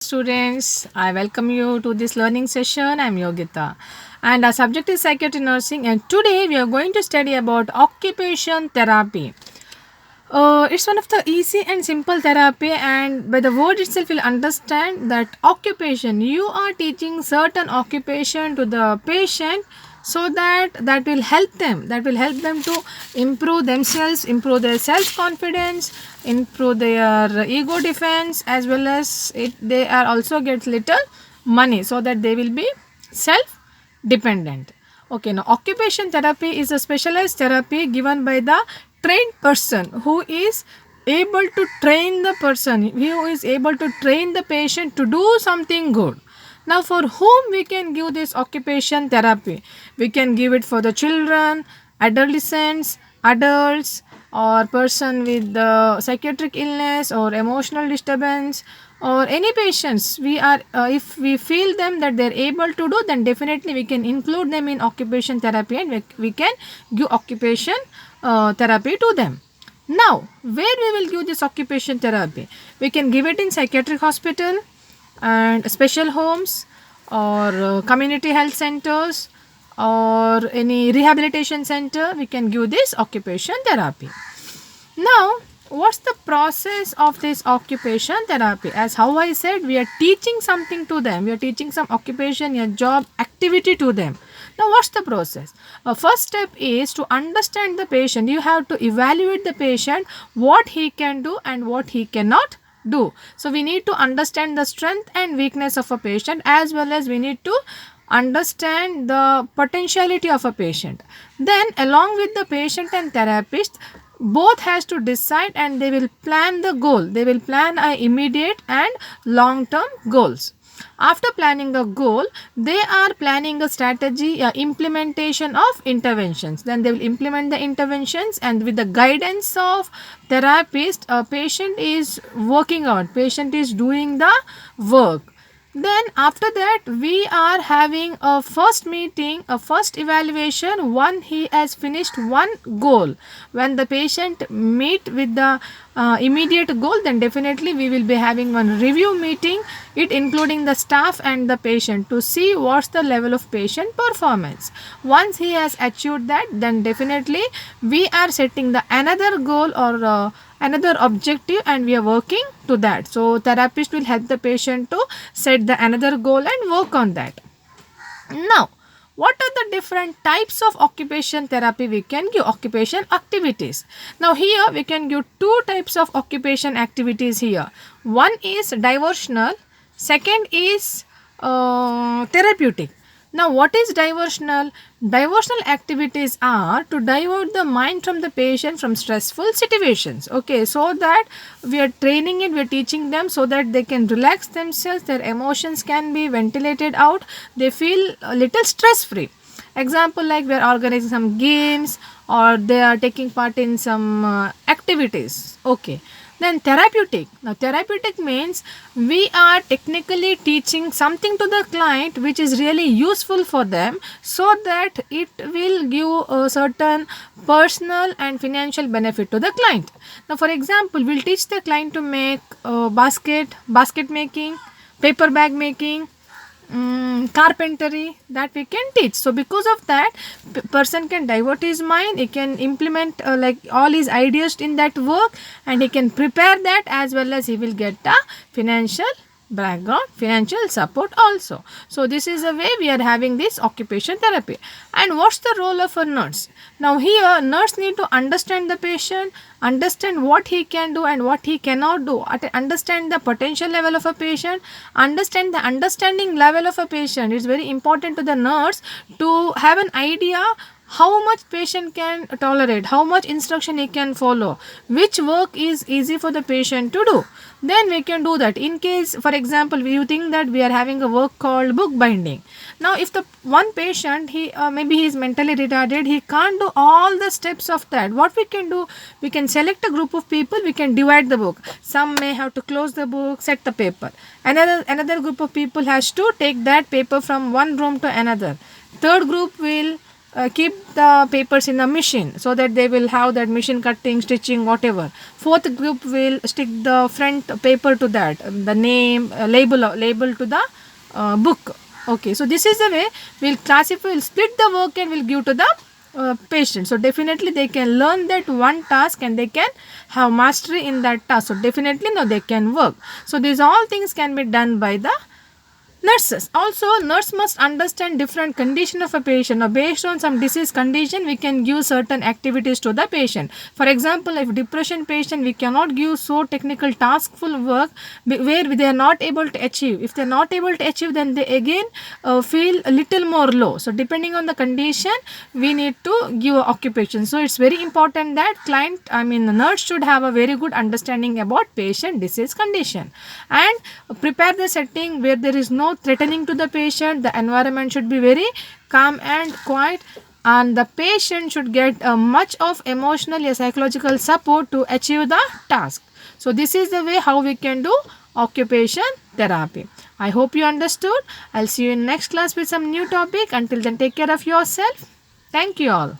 Students, I welcome you to this learning session. I'm Yogita and our subject is psychiatry nursing, and today we are going to study about occupation therapy. It's one of the easy and simple therapy, and by the word itself you'll understand that occupation, you are teaching certain occupation to the patient, so that will help them, to improve themselves, improve their self confidence, improve their ego defense, as well as they are also get little money, so that they will be self dependent. Okay, now occupation therapy is a specialized therapy given by the trained person who is able to train the person, who is able to train the patient to do something good. Now, for whom we can give this occupation therapy? We can give it for the children, adolescents, adults, or person with the psychiatric illness or emotional disturbance, or any patients. We are if we feel them that they're able to do, then definitely we can include them in occupation therapy, and we can give occupation therapy to them. Now, where we will give this occupation therapy? We can give it in psychiatric hospital and special homes, or community health centers, or any rehabilitation center. We can give this occupation therapy. Now, what's the process of this occupation therapy? As how I said, we are teaching something to them. We are teaching some occupation, a job activity to them. Now, what's the process? First step is to understand the patient. You have to evaluate the patient, what he can do and what he cannot do. So, we need to understand the strength and weakness of a patient, as well as we need to understand the potentiality of a patient. Then, along with the patient and therapist, both has to decide, and they will plan the goal. They will plan a immediate and long term goals. After planning a goal, they are planning a strategy, implementation of interventions. Then they will implement the interventions, and with the guidance of therapist, a patient is working out, patient is doing the work. Then after that, we are having a first meeting, a first evaluation. One, he has finished one goal. When the patient meet with the immediate goal, then definitely we will be having one review meeting, it including the staff and the patient, to see what's the level of patient performance. Once he has achieved that, then definitely we are setting the another goal, or another objective, and we are working to that. So therapist will help the patient to set the another goal and work on that. Now, what are the different types of occupation therapy we can give? Occupation activities. Now here we can give two types of occupation activities here. One is diversional, second is therapeutic. Now, what is diversional? Diversional activities are to divert the mind from the patient from stressful situations. Okay, so that we are training it, we are teaching them so that they can relax themselves, their emotions can be ventilated out, they feel a little stress free. Example, like we are organizing some games, or they are taking part in some activities. Okay. Then therapeutic. Now therapeutic means we are technically teaching something to the client which is really useful for them, so that it will give a certain personal and financial benefit to the client. Now for example, we'll teach the client to make basket making, paper bag making, carpentry, that we can teach. So because of that, person can divert his mind, he can implement like all his ideas in that work, and he can prepare that, as well as he will get a financial background, financial support also. So this is a way we are having this occupation therapy. And what's the role of a nurse? Now here, nurse need to understand the patient, understand what he can do and what he cannot do, understand the potential level of a patient, understand the understanding level of a patient. It's very important to the nurse to have an idea how much patient can tolerate, how much instruction he can follow, which work is easy for the patient to do. Then we can do that. In case, for example, you think that we are having a work called book binding. Now if the one patient, he maybe he is mentally retarded, he can't do all the steps of that, what we can do, we can select a group of people, we can divide the book. Some may have to close the book, set the paper, another group of people has to take that paper from one room to another, third group will keep the papers in the machine so that they will have that machine cutting, stitching, whatever. Fourth group will stick the front paper to that, the name, label to the book. Okay, so this is the way we'll classify, we'll split the work and we'll give to the patient. So definitely they can learn that one task and they can have mastery in that task. So definitely no, they can work. So these all things can be done by the nurses. Also, nurse must understand different condition of a patient. Now, based on some disease condition, we can give certain activities to the patient. For example, if depression patient, we cannot give so technical taskful work where they are not able to achieve. If they are not able to achieve, then they again feel a little more low. So, depending on the condition, we need to give occupation. So, it's very important that the nurse should have a very good understanding about patient disease condition and prepare the setting where there is no threatening to the patient. The environment should be very calm and quiet, and the patient should get much of emotional or psychological support to achieve the task. So this is the way how we can do occupation therapy. I hope you understood. I'll see you in next class with some new topic. Until then, take care of yourself. Thank you all.